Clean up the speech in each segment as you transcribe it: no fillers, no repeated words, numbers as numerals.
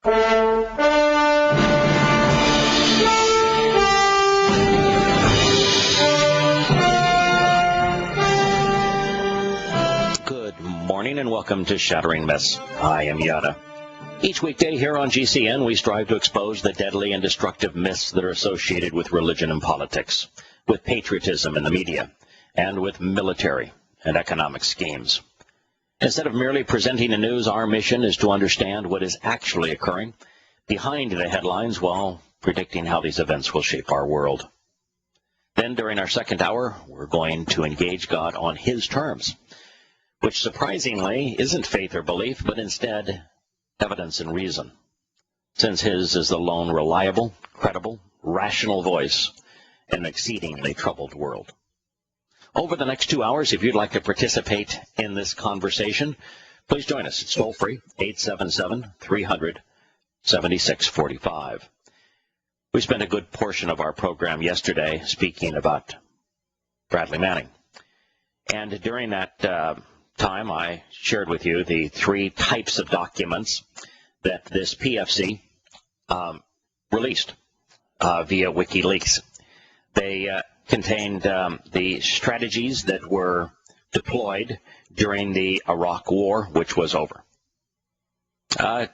Good morning and welcome to Shattering Myths. I am Yahowah. Each weekday here on GCN, we strive to expose the deadly and destructive myths that are associated with religion and politics, with patriotism in the media, and with military and economic schemes. Instead of merely presenting the news, our mission is to understand what is actually occurring behind the headlines while predicting how these events will shape our world. Then, during our second hour, we're going to engage God on His terms, which surprisingly isn't faith or belief, but instead evidence and reason, since His is the lone reliable, credible, rational voice in an exceedingly troubled world. Over the next 2 hours, if you'd like to participate in this conversation, please join us. It's toll-free, 877-300-7645. We spent a good portion of our program yesterday speaking about Bradley Manning. And during that time, I shared with you the three types of documents that this PFC released via WikiLeaks. They contained the strategies that were deployed during the Iraq War, which was over.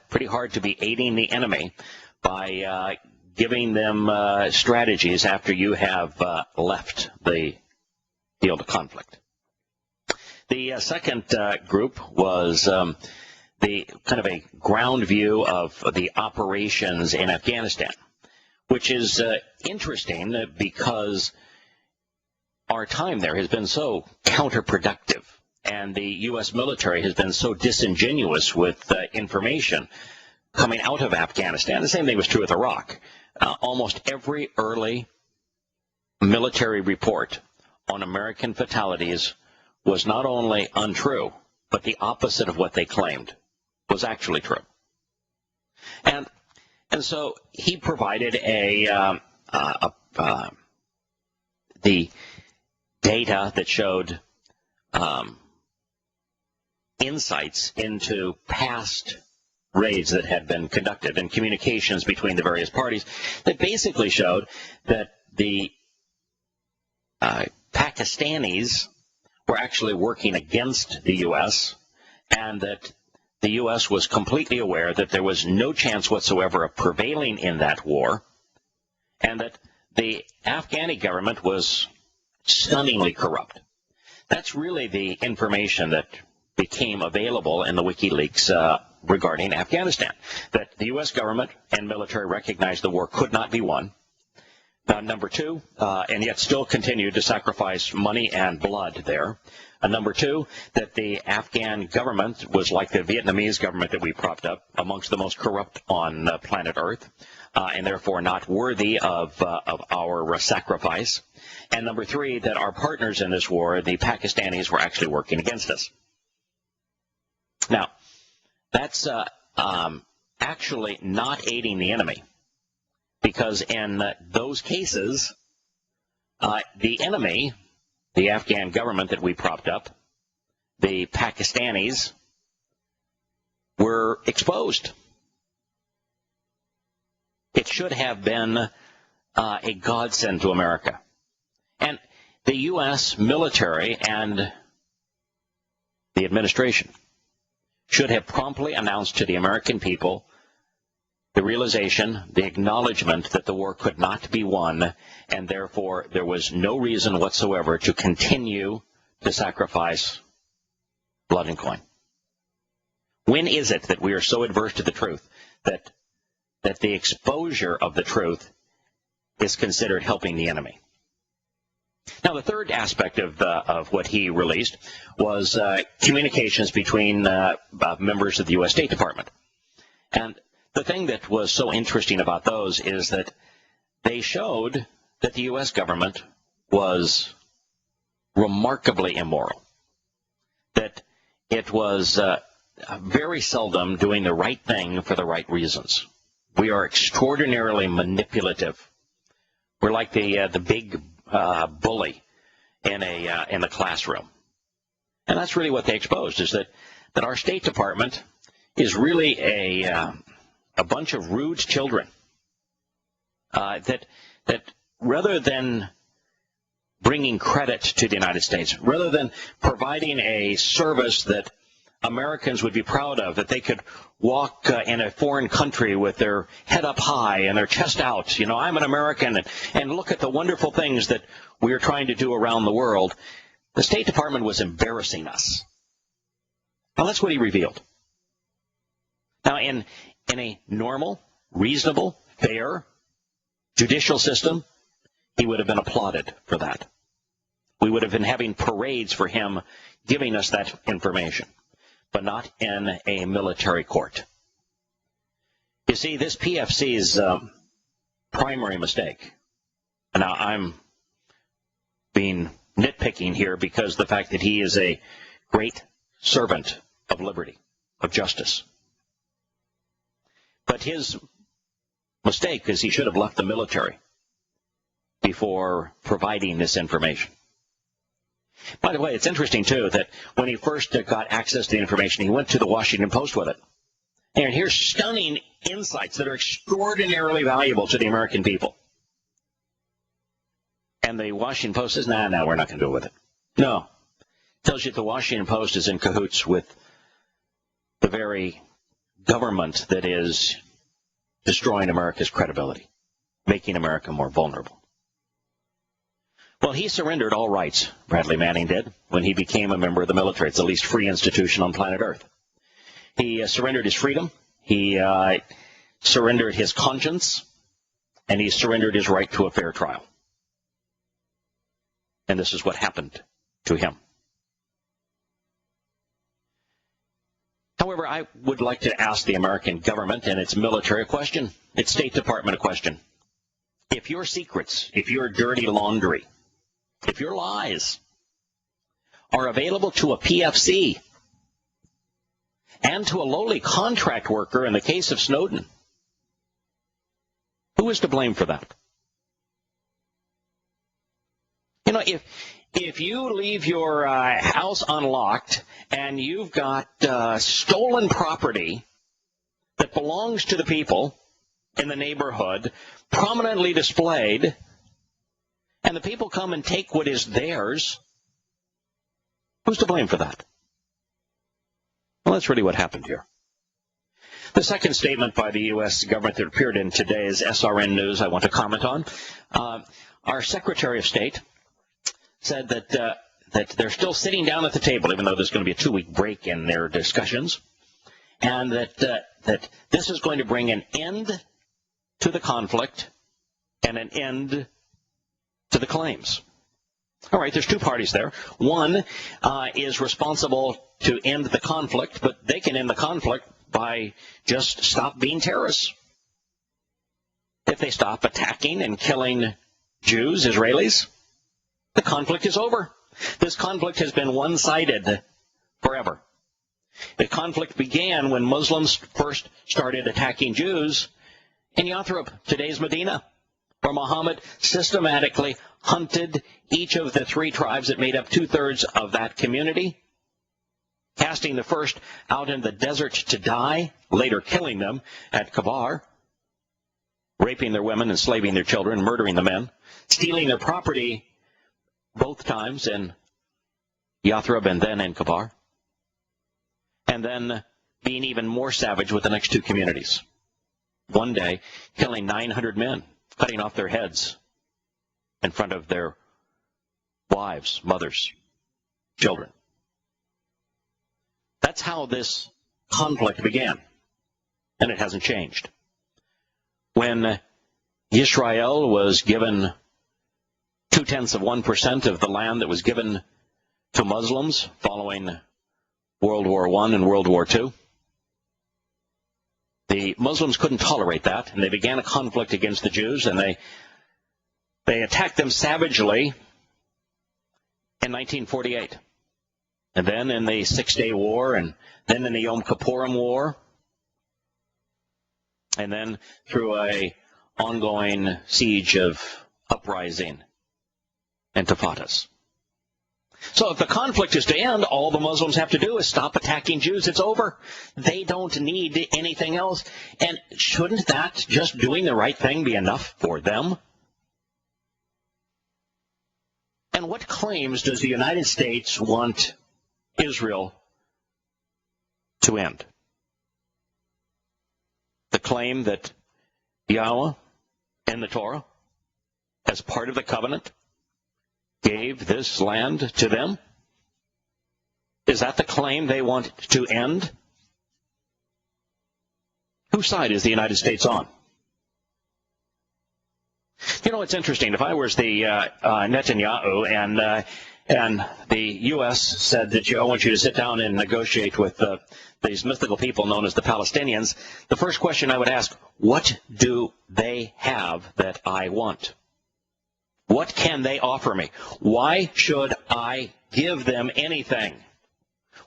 Pretty hard to be aiding the enemy by giving them strategies after you have left the field of conflict. The second group was the kind of a ground view of the operations in Afghanistan, which is interesting because our time there has been so counterproductive, and the U.S. military has been so disingenuous with information coming out of Afghanistan. The same thing was true with Iraq. Almost every early military report on American fatalities was not only untrue, but the opposite of what they claimed was actually true. And so he provided the data that showed insights into past raids that had been conducted and communications between the various parties that basically showed that the Pakistanis were actually working against the U.S. and that the U.S. was completely aware that there was no chance whatsoever of prevailing in that war, and that the Afghani government was stunningly corrupt. That's really the information that became available in the WikiLeaks regarding Afghanistan, that the U.S. government and military recognized the war could not be won. Number two, and yet still continued to sacrifice money and blood there. Number two, that the Afghan government was like the Vietnamese government that we propped up, amongst the most corrupt on planet Earth, and therefore not worthy of our sacrifice. And number three, that our partners in this war, the Pakistanis, were actually working against us. Now, that's actually not aiding the enemy, because in those cases, the enemy, the Afghan government that we propped up, the Pakistanis, were exposed. It should have been a godsend to America. And the U.S. military and the administration should have promptly announced to the American people the realization, the acknowledgement that the war could not be won, and therefore there was no reason whatsoever to continue to sacrifice blood and coin. When is it that we are so adverse to the truth that the exposure of the truth is considered helping the enemy? Now, the third aspect of what he released was communications between members of the U.S. State Department. And the thing that was so interesting about those is that they showed that the U.S. government was remarkably immoral, that it was very seldom doing the right thing for the right reasons. We are extraordinarily manipulative. We're like the big bully in the classroom. And that's really what they exposed, is that our State Department is really a bunch of rude children that rather than bringing credit to the United States, rather than providing a service that Americans would be proud of, that they could walk in a foreign country with their head up high and their chest out, I'm an American, and look at the wonderful things that we are trying to do around the world. The State Department was embarrassing us. Now, that's what he revealed. Now, in a normal, reasonable, fair, judicial system, he would have been applauded for that. We would have been having parades for him giving us that information, but not in a military court. You see, this PFC's primary mistake, and now I'm being nitpicking here because the fact that he is a great servant of liberty, of justice. But his mistake is he should have left the military before providing this information. By the way, it's interesting, too, that when he first got access to the information, he went to the Washington Post with it. And here's stunning insights that are extraordinarily valuable to the American people. And the Washington Post says, no, we're not going to do it with it. No. Tells you the Washington Post is in cahoots with the very government that is destroying America's credibility, making America more vulnerable. Well, he surrendered all rights, Bradley Manning did, when he became a member of the military. It's the least free institution on planet Earth. He surrendered his freedom, he surrendered his conscience, and he surrendered his right to a fair trial. And this is what happened to him. However, I would like to ask the American government and its military a question, its State Department a question. If your secrets, if your dirty laundry, if your lies are available to a PFC and to a lowly contract worker in the case of Snowden, who is to blame for that? If you leave your house unlocked and you've got stolen property that belongs to the people in the neighborhood, prominently displayed, and the people come and take what is theirs, who's to blame for that? Well, that's really what happened here. The second statement by the U.S. government that appeared in today's SRN News I want to comment on. Our Secretary of State said that they're still sitting down at the table, even though there's going to be a 2-week break in their discussions, and that this is going to bring an end to the conflict and an end to the claims. All right, there's two parties there. One is responsible to end the conflict, but they can end the conflict by just stop being terrorists. If they stop attacking and killing Jews, Israelis, the conflict is over. This conflict has been one-sided forever. The conflict began when Muslims first started attacking Jews in Yathrib, today's Medina, where Muhammad systematically hunted each of the 3 tribes that made up 2/3 of that community, casting the first out in the desert to die, later killing them at Kabar, raping their women, enslaving their children, murdering the men, stealing their property both times in Yathrib and then in Kabar, and then being even more savage with the next 2 communities. One day, killing 900 men, cutting off their heads in front of their wives, mothers, children. That's how this conflict began, and it hasn't changed. When Israel was given 0.2% of the land that was given to Muslims following World War I and World War II, the Muslims couldn't tolerate that, and they began a conflict against the Jews, and they attacked them savagely in 1948. And then in the Six-Day War, and then in the Yom Kippurim War, and then through a ongoing siege of uprising, intifadas. So if the conflict is to end, all the Muslims have to do is stop attacking Jews. It's over. They don't need anything else. And shouldn't that, just doing the right thing, be enough for them? And what claims does the United States want Israel to end? The claim that Yahowah and the Torah, as part of the covenant, gave this land to them? Is that the claim they want to end? Whose side is the United States on? You know, it's interesting. If I was the Netanyahu and the U.S. said that I want you to sit down and negotiate with these mythical people known as the Palestinians, the first question I would ask, what do they have that I want? What can they offer me? Why should I give them anything?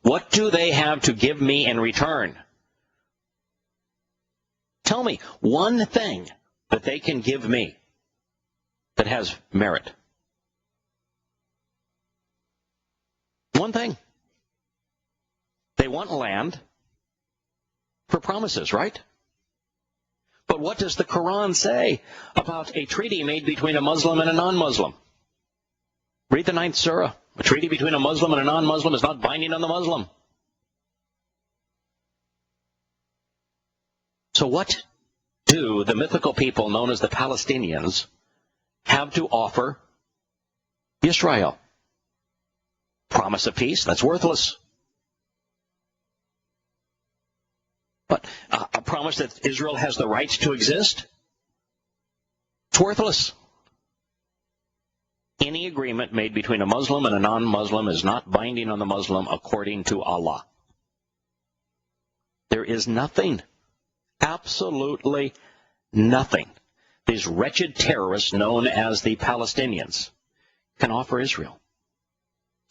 What do they have to give me in return? Tell me one thing that they can give me that has merit. One thing. They want land for promises, right? But what does the Quran say about a treaty made between a Muslim and a non-Muslim? Read the 9th Surah. A treaty between a Muslim and a non-Muslim is not binding on the Muslim. So what do the mythical people known as the Palestinians have to offer Israel? Promise of peace? That's worthless. But a promise that Israel has the right to exist? It's worthless. Any agreement made between a Muslim and a non-Muslim is not binding on the Muslim according to Allah. There is nothing, absolutely nothing, these wretched terrorists known as the Palestinians can offer Israel.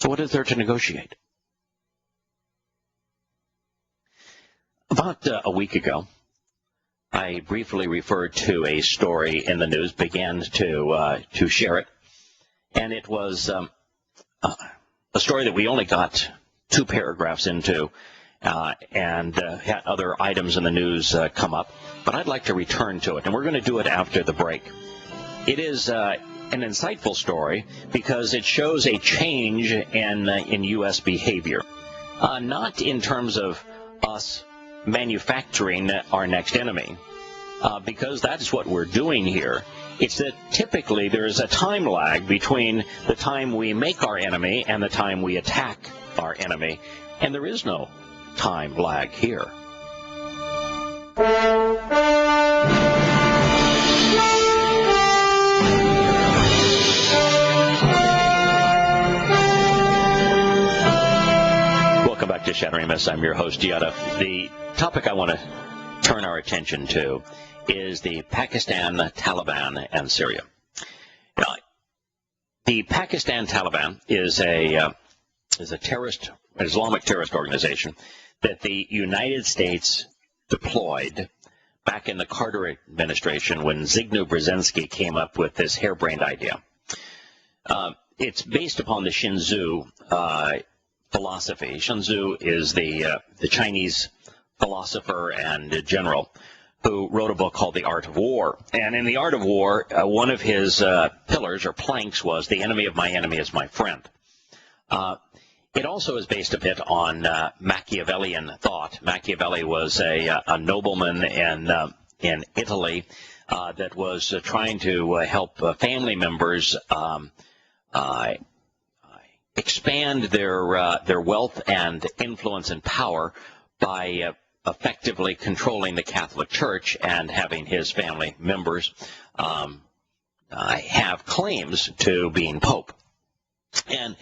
So what is there to negotiate? About a week ago, I briefly referred to a story in the news, began to share it, and it was a story that we only got 2 paragraphs into, and had other items in the news come up, but I'd like to return to it, and we're going to do it after the break. It is an insightful story because it shows a change in U.S. behavior, not in terms of us manufacturing our next enemy, because that's what we're doing here. It's that typically there is a time lag between the time we make our enemy and the time we attack our enemy, and there is no time lag here. Welcome back to Shattering Myths. I'm your host, Yahowah. The topic I want to turn our attention to is the Pakistan Taliban and Syria. Now, the Pakistan Taliban is a terrorist, an Islamic terrorist organization that the United States deployed back in the Carter administration when Zbigniew Brzezinski came up with this harebrained idea. It's based upon the Shinzu philosophy. Shinzu is the Chinese philosopher and general who wrote a book called The Art of War. And in The Art of War, one of his pillars or planks was the enemy of my enemy is my friend. It also is based a bit on Machiavellian thought. Machiavelli was a nobleman in Italy that was trying to help family members expand their wealth and influence and power by effectively controlling the Catholic Church and having his family members have claims to being Pope. And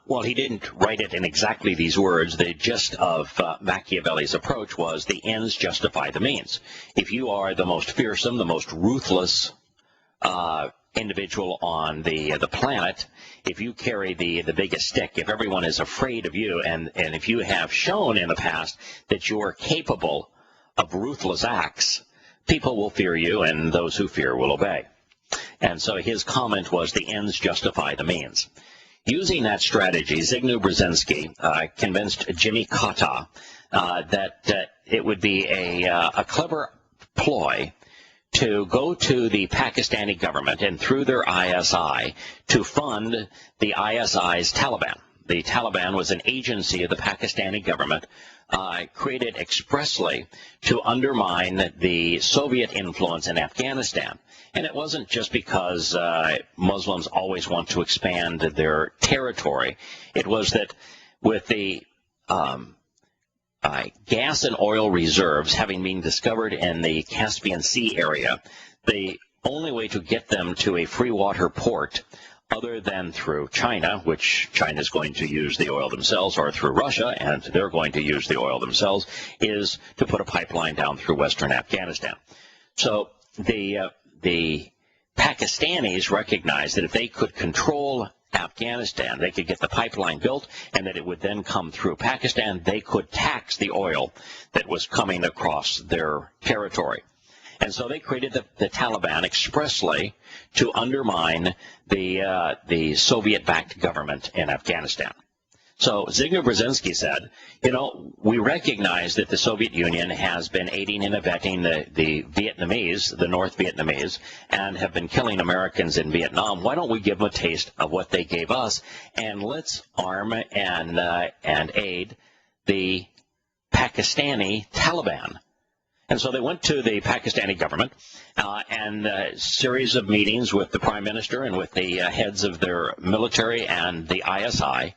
while he didn't write it in exactly these words, the gist of Machiavelli's approach was the ends justify the means. If you are the most fearsome, the most ruthless individual on the planet, if you carry the biggest stick, if everyone is afraid of you, and if you have shown in the past that you are capable of ruthless acts, people will fear you, and those who fear will obey. And so his comment was the ends justify the means. Using that strategy, Zbigniew Brzezinski convinced Jimmy Carter that it would be a clever ploy to go to the Pakistani government and through their ISI to fund the ISI's Taliban. The Taliban was an agency of the Pakistani government created expressly to undermine the Soviet influence in Afghanistan. And it wasn't just because Muslims always want to expand their territory. It was that with the gas and oil reserves having been discovered in the Caspian Sea area, the only way to get them to a free water port other than through China, which China is going to use the oil themselves, or through Russia, and they're going to use the oil themselves, is to put a pipeline down through western Afghanistan. So the Pakistanis recognized that if they could control Afghanistan, they could get the pipeline built, and that it would then come through Pakistan. They could tax the oil that was coming across their territory. And so they created the Taliban expressly to undermine the Soviet-backed government in Afghanistan. So Zbigniew Brzezinski said, you know, we recognize that the Soviet Union has been aiding and abetting the Vietnamese, the North Vietnamese, and have been killing Americans in Vietnam. Why don't we give them a taste of what they gave us, and let's arm and aid the Pakistani Taliban. And so they went to the Pakistani government and a series of meetings with the prime minister and with the heads of their military and the ISI,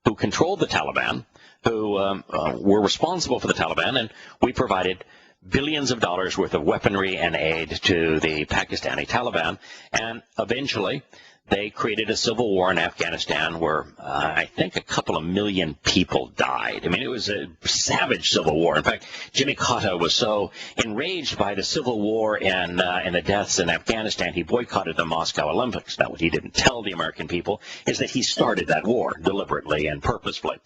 who controlled the Taliban, who were responsible for the Taliban, and we provided billions of dollars worth of weaponry and aid to the Pakistani Taliban, and eventually they created a civil war in Afghanistan where I think a couple of million people died. I mean, it was a savage civil war. In fact, Jimmy Carter was so enraged by the civil war and the deaths in Afghanistan, he boycotted the Moscow Olympics. Now, what he didn't tell the American people is that he started that war deliberately and purposefully.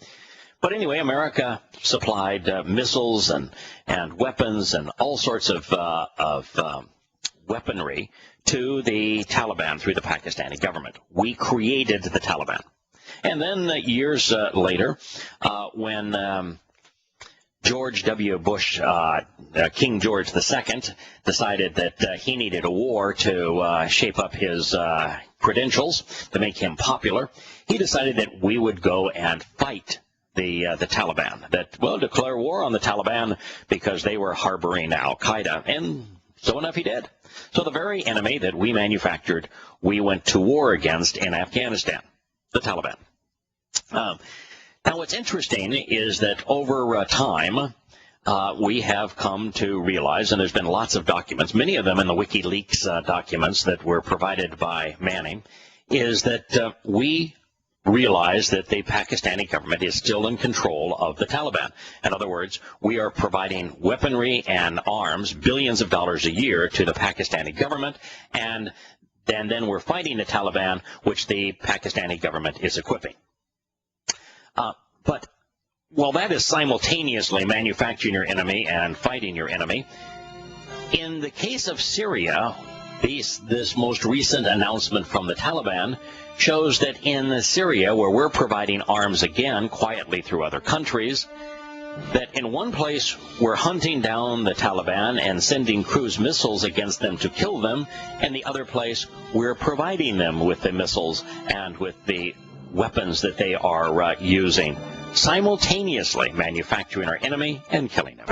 But anyway, America supplied missiles and weapons and all sorts of weaponry to the Taliban through the Pakistani government. We created the Taliban. And then years later, when George W. Bush, King George II, decided that he needed a war to shape up his credentials, to make him popular, he decided that we would go and fight the Taliban, that, well, declare war on the Taliban because they were harboring al-Qaeda. And so enough, he did. So the very enemy that we manufactured, we went to war against in Afghanistan, the Taliban. Now, what's interesting is that over time, we have come to realize, and there's been lots of documents, many of them in the WikiLeaks documents that were provided by Manning, is that we realize that the Pakistani government is still in control of the Taliban. In other words, we are providing weaponry and arms, billions of dollars a year, to the Pakistani government, and then we're fighting the Taliban, which the Pakistani government is equipping. But while that is simultaneously manufacturing your enemy and fighting your enemy, in the case of Syria, this most recent announcement from the Taliban shows that in Syria, where we're providing arms again quietly through other countries, that in one place we're hunting down the Taliban and sending cruise missiles against them to kill them, and the other place we're providing them with the missiles and with the weapons that they are using, simultaneously manufacturing our enemy and killing them.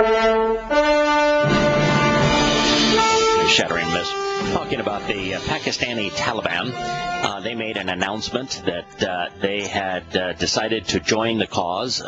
Shattering Myths, talking about the Pakistani Taliban. They made an announcement that they had decided to join the cause,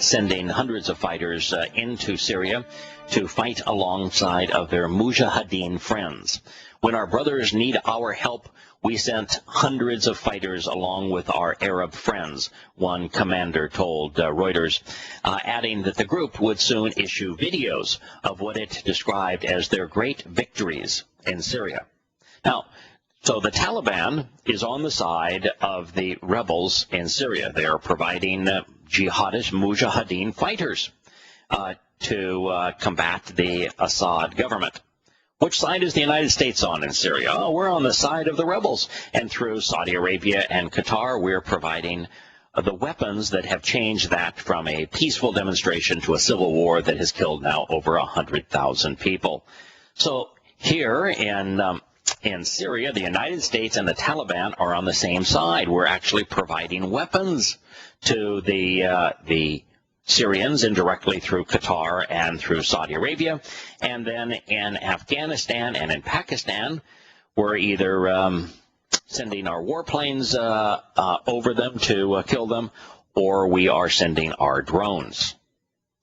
sending hundreds of fighters into Syria to fight alongside of their Mujahideen friends. When our brothers need our help, we sent hundreds of fighters along with our Arab friends, one commander told Reuters, adding that the group would soon issue videos of what it described as their great victories in Syria. Now, so the Taliban is on the side of the rebels in Syria. They are providing jihadist Mujahideen fighters to combat the Assad government. Which side is the United States on in Syria? Oh, we're on the side of the rebels. And through Saudi Arabia and Qatar, we're providing the weapons that have changed that from a peaceful demonstration to a civil war that has killed now over 100,000 people. So here in Syria, the United States and the Taliban are on the same side. We're actually providing weapons to the Syrians indirectly through Qatar and through Saudi Arabia. And then in Afghanistan and in Pakistan, we're either sending our warplanes over them to kill them, or we are sending our drones.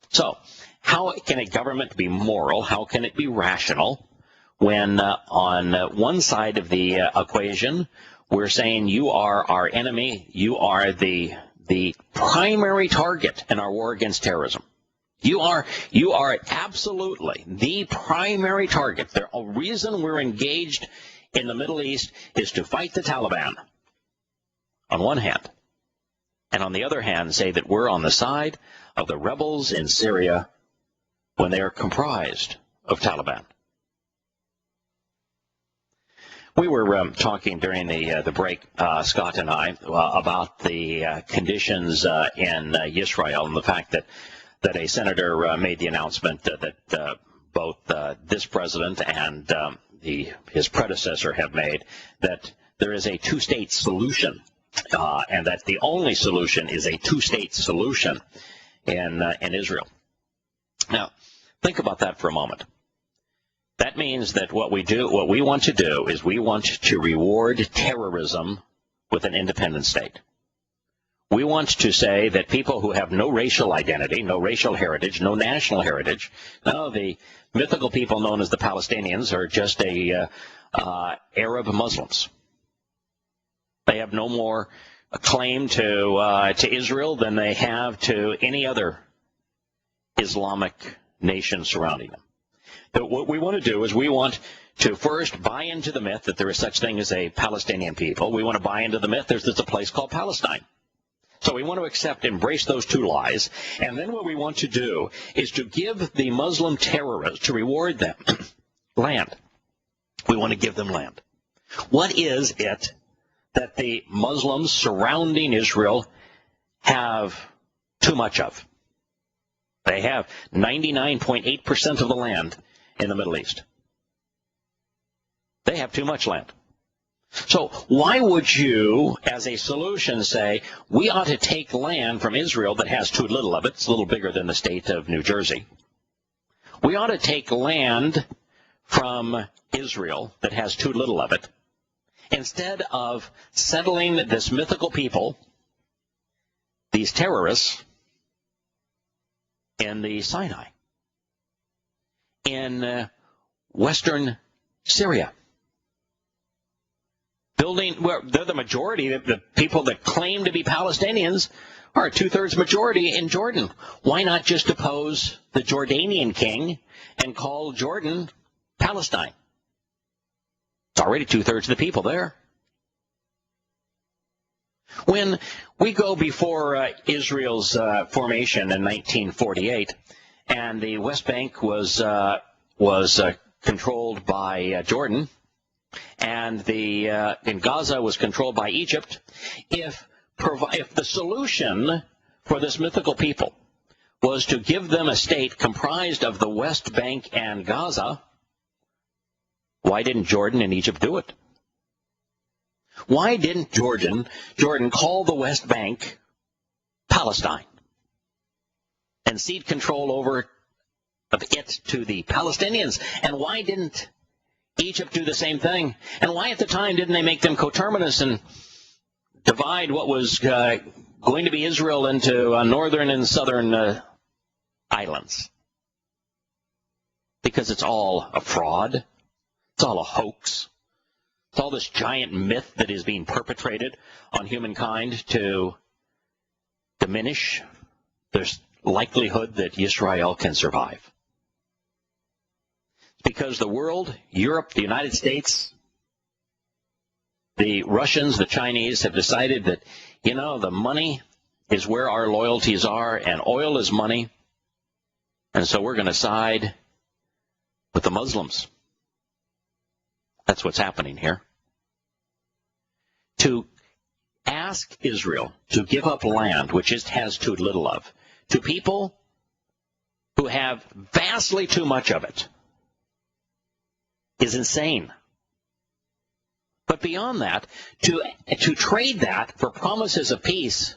So how can a government be moral? How can it be rational when on one side of the equation we're saying you are our enemy, you are the primary target in our war against terrorism. You are absolutely the primary target. The reason we're engaged in the Middle East is to fight the Taliban, on one hand, and on the other hand say that we're on the side of the rebels in Syria when they are comprised of Taliban. We were talking during the break, Scott and I, about the conditions in Israel and the fact that a senator made the announcement that both this president and his predecessor have made, that there is a two-state solution, and that the only solution is a two-state solution in Israel. Now, think about that for a moment. That means that what we want to do is we want to reward terrorism with an independent state. We want to say that people who have no racial identity, no racial heritage, no national heritage, no, the mythical people known as the Palestinians are just Arab Muslims. They have no more claim to Israel than they have to any other Islamic nation surrounding them. But what we want to do is we want to first buy into the myth that there is such thing as a Palestinian people. We want to buy into the myth there's a place called Palestine. So we want to embrace those two lies. And then what we want to do is to give the Muslim terrorists, to reward them, land. We want to give them land. What is it that the Muslims surrounding Israel have too much of? They have 99.8% of the land in the Middle East. They have too much land. So why would you, as a solution, say, we ought to take land from Israel that has too little of it? It's a little bigger than the state of New Jersey. We ought to take land from Israel that has too little of it, instead of settling this mythical people, these terrorists, in the Sinai, in western Syria. They're the majority. The people that claim to be Palestinians are a two-thirds majority in Jordan. Why not just depose the Jordanian king and call Jordan Palestine? It's already two-thirds of the people there. When we go before Israel's formation in 1948, and the West Bank was controlled by Jordan, and in Gaza was controlled by Egypt, if the solution for this mythical people was to give them a state comprised of the West Bank and Gaza, why didn't Jordan and Egypt do it? Why didn't Jordan call the West Bank Palestine and cede control over of it to the Palestinians? And why didn't Egypt do the same thing? And why at the time didn't they make them coterminous and divide what was going to be Israel into northern and southern islands? Because it's all a fraud. It's all a hoax. It's all this giant myth that is being perpetrated on humankind to diminish the likelihood that Israel can survive. It's because the world, Europe, the United States, the Russians, the Chinese have decided that, the money is where our loyalties are, and oil is money, and so we're going to side with the Muslims. That's what's happening here. To ask Israel to give up land which it has too little of, to people who have vastly too much of it, is insane. But beyond that, to trade that for promises of peace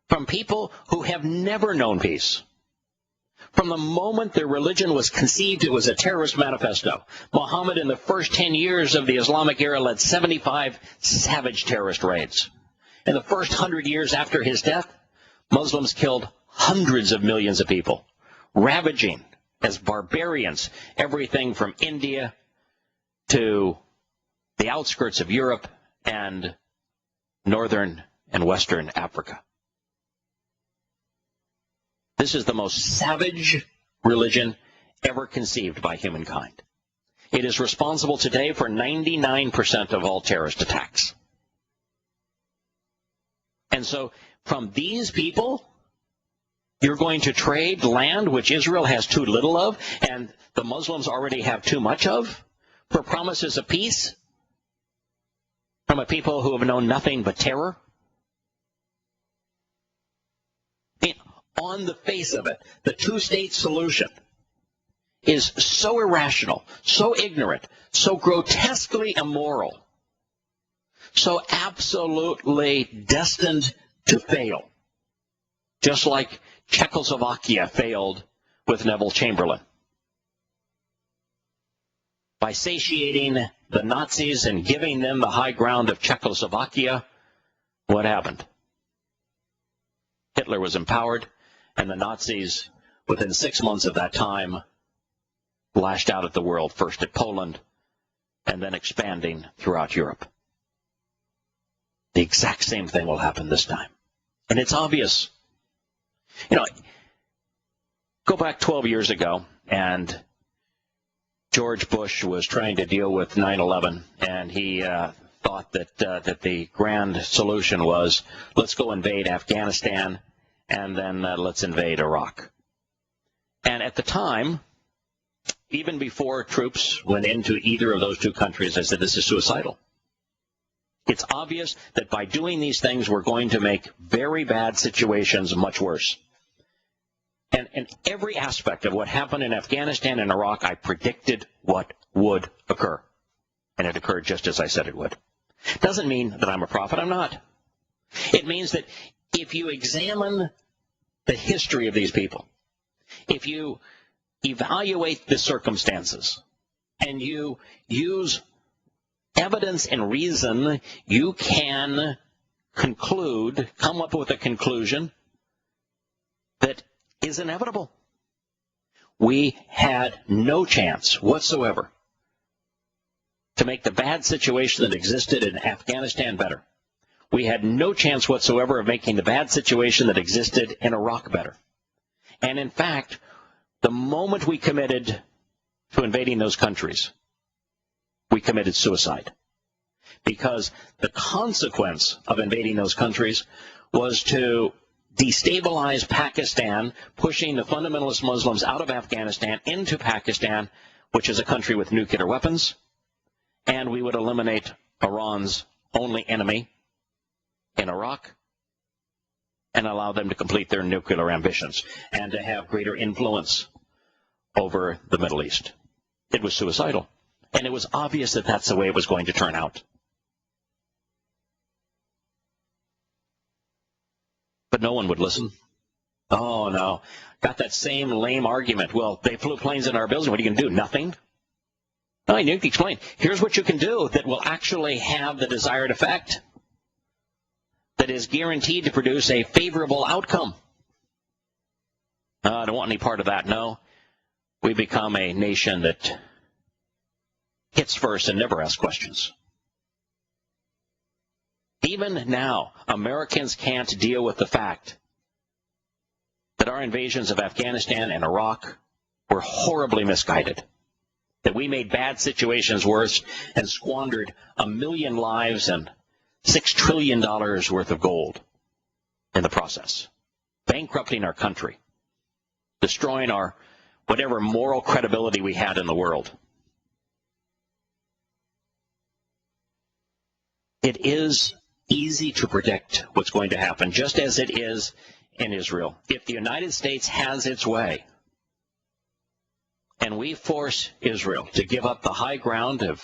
from people who have never known peace. From the moment their religion was conceived, it was a terrorist manifesto. Muhammad, in the first 10 years of the Islamic era, led 75 savage terrorist raids. In the first 100 years after his death, Muslims killed hundreds of millions of people, ravaging as barbarians everything from India to the outskirts of Europe and northern and western Africa. This is the most savage religion ever conceived by humankind. It is responsible today for 99% of all terrorist attacks. And so from these people, you're going to trade land which Israel has too little of and the Muslims already have too much of for promises of peace from a people who have known nothing but terror? On the face of it, the two-state solution is so irrational, so ignorant, so grotesquely immoral, so absolutely destined to fail, just like Czechoslovakia failed with Neville Chamberlain. By satiating the Nazis and giving them the high ground of Czechoslovakia, what happened? Hitler was empowered, and the Nazis, within 6 months of that time, lashed out at the world, first at Poland, and then expanding throughout Europe. The exact same thing will happen this time. And it's obvious. You know, go back 12 years ago, and George Bush was trying to deal with 9/11, and he thought that the grand solution was, let's go invade Afghanistan, and then let's invade Iraq. And at the time, even before troops went into either of those two countries, I said, this is suicidal. It's obvious that by doing these things, we're going to make very bad situations much worse. And every aspect of what happened in Afghanistan and Iraq, I predicted what would occur. And it occurred just as I said it would. Doesn't mean that I'm a prophet. I'm not. It means that if you examine the history of these people, if you evaluate the circumstances, and you use evidence and reason, you can come up with a conclusion that is inevitable. We had no chance whatsoever to make the bad situation that existed in Afghanistan better. We had no chance whatsoever of making the bad situation that existed in Iraq better. And in fact, the moment we committed to invading those countries, we committed suicide. Because the consequence of invading those countries was to destabilize Pakistan, pushing the fundamentalist Muslims out of Afghanistan into Pakistan, which is a country with nuclear weapons, and we would eliminate Iran's only enemy in Iraq and allow them to complete their nuclear ambitions and to have greater influence over the Middle East. It was suicidal. And it was obvious that that's the way it was going to turn out. But no one would listen. Oh, no. Got that same lame argument. Well, they flew planes in our building. What are you going to do? Nothing? No, you need to explain. Here's what you can do that will actually have the desired effect, that is guaranteed to produce a favorable outcome. I don't want any part of that. No. We become a nation that hits first and never asks questions. Even now, Americans can't deal with the fact that our invasions of Afghanistan and Iraq were horribly misguided, that we made bad situations worse and squandered 1 million lives and $6 trillion worth of gold in the process, bankrupting our country, destroying our whatever moral credibility we had in the world. It is easy to predict what's going to happen, just as it is in Israel. If the United States has its way, and we force Israel to give up the high ground of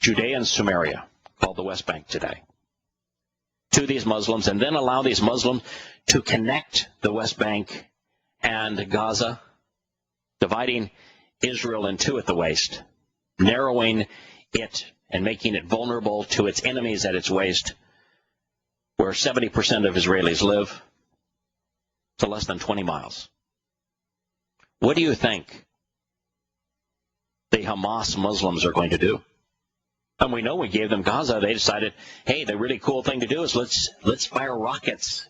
Judea and Samaria, called the West Bank today, to these Muslims, and then allow these Muslims to connect the West Bank and Gaza, dividing Israel in two at the waist, narrowing it and making it vulnerable to its enemies at its waist, where 70% of Israelis live, to less than 20 miles. What do you think the Hamas Muslims are going to do? And we know we gave them Gaza. They decided, hey, the really cool thing to do is let's fire rockets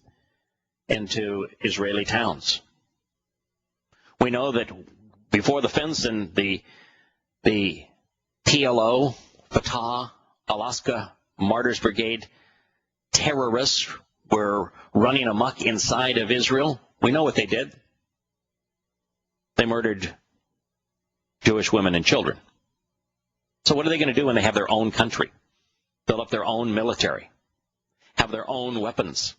into Israeli towns. We know that before the fence and the PLO, Fatah, Alaska Martyrs Brigade terrorists were running amok inside of Israel, we know what they did. They murdered Jewish women and children. So what are they going to do when they have their own country, build up their own military, have their own weapons?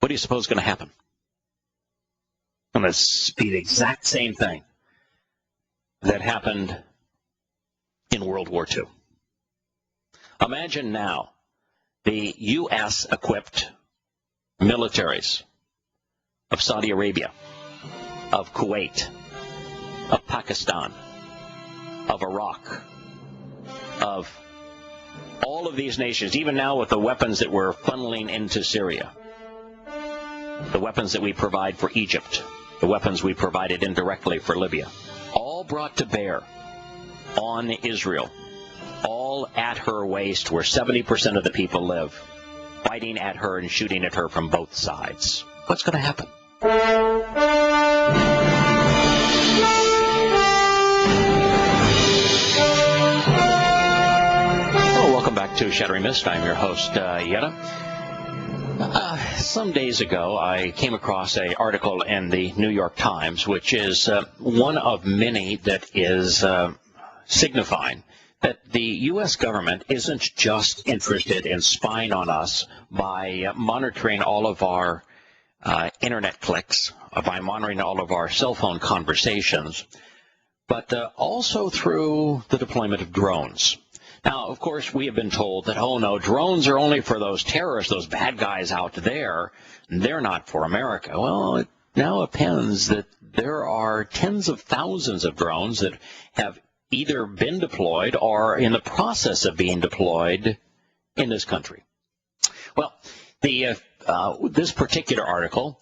What do you suppose is going to happen? And it's the exact same thing that happened in World War II. Imagine now the U.S.-equipped militaries of Saudi Arabia, of Kuwait, of Pakistan, of Iraq, of all of these nations, even now with the weapons that we're funneling into Syria, the weapons that we provide for Egypt, the weapons we provided indirectly for Libya, all brought to bear on Israel, all at her waist where 70% of the people live, fighting at her and shooting at her from both sides. What's going to happen? Welcome back to Shattering Myths. I'm your host, Yetta. Some days ago, I came across an article in the New York Times, which is one of many that is signifying that the U.S. government isn't just interested in spying on us by monitoring all of our internet clicks, by monitoring all of our cell phone conversations, but also through the deployment of drones. Now, of course, we have been told that, oh, no, drones are only for those terrorists, those bad guys out there. They're not for America. Well, it now appears that there are tens of thousands of drones that have either been deployed or in the process of being deployed in this country. Well, this particular article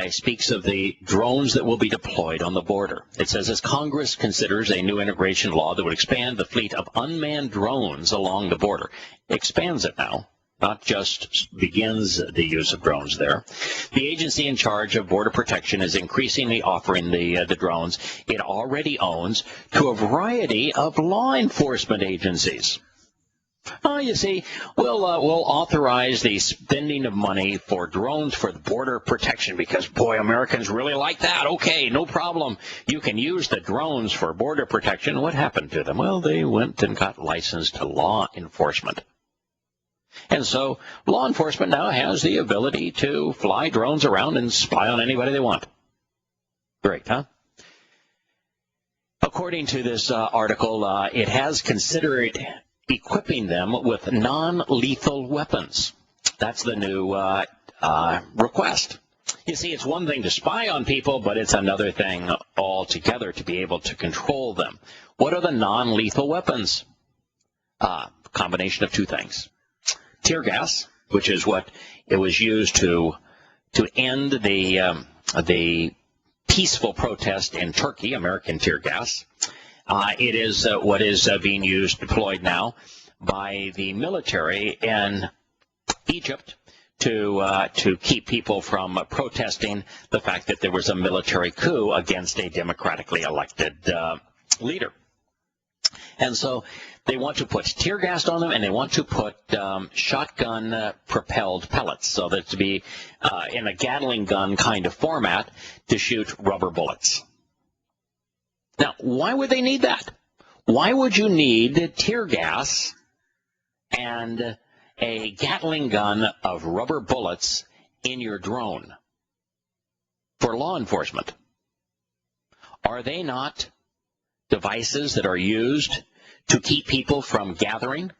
speaks of the drones that will be deployed on the border. It says, as Congress considers a new immigration law that would expand the fleet of unmanned drones along the border. It expands it now, not just begins the use of drones there. The agency in charge of border protection is increasingly offering the drones it already owns to a variety of law enforcement agencies. You see, we'll authorize the spending of money for drones for the border protection because, boy, Americans really like that. Okay, no problem. You can use the drones for border protection. What happened to them? Well, they went and got licensed to law enforcement. And so law enforcement now has the ability to fly drones around and spy on anybody they want. Great, huh? According to this article, it has considered equipping them with non-lethal weapons. That's the new request. You see, it's one thing to spy on people, but it's another thing altogether to be able to control them. What are the non-lethal weapons? Combination of two things. Tear gas, which is what it was used to end the peaceful protest in Turkey, American tear gas. It is what is being deployed now by the military in Egypt to keep people from protesting the fact that there was a military coup against a democratically elected leader. And so they want to put tear gas on them, and they want to put shotgun-propelled pellets, so that to be in a Gatling gun kind of format to shoot rubber bullets. Now, why would they need that? Why would you need tear gas and a Gatling gun of rubber bullets in your drone for law enforcement? Are they not devices that are used to keep people from gathering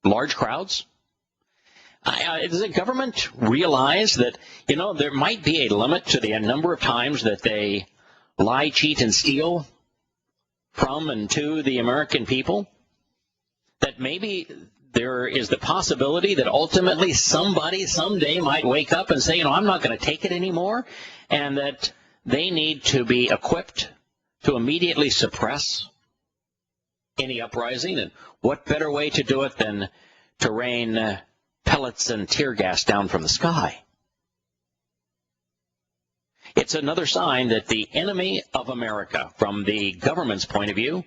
large crowds? Does the government realize that, there might be a limit to the number of times that they lie, cheat, and steal from and to the American people? That maybe there is the possibility that ultimately somebody someday might wake up and say, I'm not going to take it anymore, and that they need to be equipped to immediately suppress any uprising. And what better way to do it than to rain pellets and tear gas down from the sky? It's another sign that the enemy of America, from the government's point of view,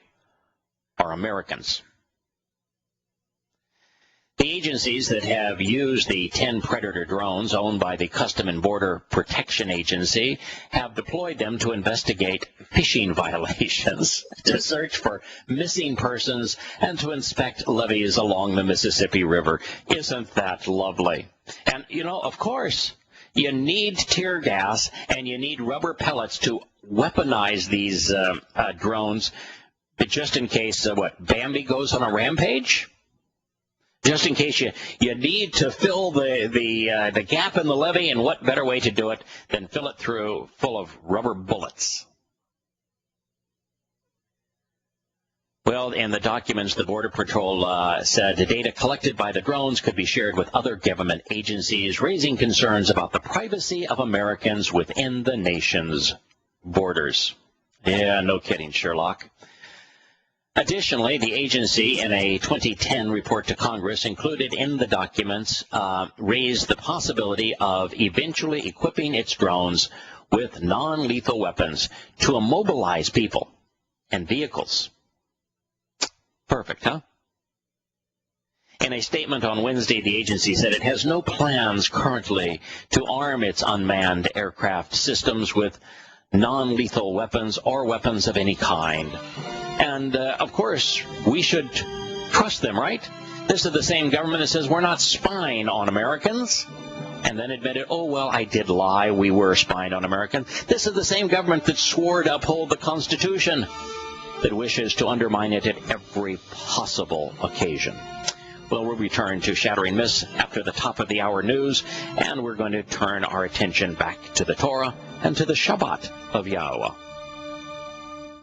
are Americans. The agencies that have used the 10 Predator drones owned by the Custom and Border Protection Agency have deployed them to investigate fishing violations, to search for missing persons, and to inspect levees along the Mississippi River. Isn't that lovely? And, of course, you need tear gas and you need rubber pellets to weaponize these drones, just in case, Bambi goes on a rampage? Just in case you need to fill the gap in the levee, and what better way to do it than fill it full of rubber bullets? Well, in the documents, the Border Patrol said the data collected by the drones could be shared with other government agencies, raising concerns about the privacy of Americans within the nation's borders. Yeah, no kidding, Sherlock. Additionally, the agency, in a 2010 report to Congress included in the documents, raised the possibility of eventually equipping its drones with non-lethal weapons to immobilize people and vehicles. Perfect, huh? In a statement on Wednesday, the agency said it has no plans currently to arm its unmanned aircraft systems with non-lethal weapons or weapons of any kind. And, of course, we should trust them, right? This is the same government that says we're not spying on Americans, and then admitted, I did lie, we were spying on Americans. This is the same government that swore to uphold the Constitution, that wishes to undermine it at every possible occasion. Well, we'll return to Shattering Myths after the top of the hour news, and we're going to turn our attention back to the Torah and to the Shabbat of Yahowah.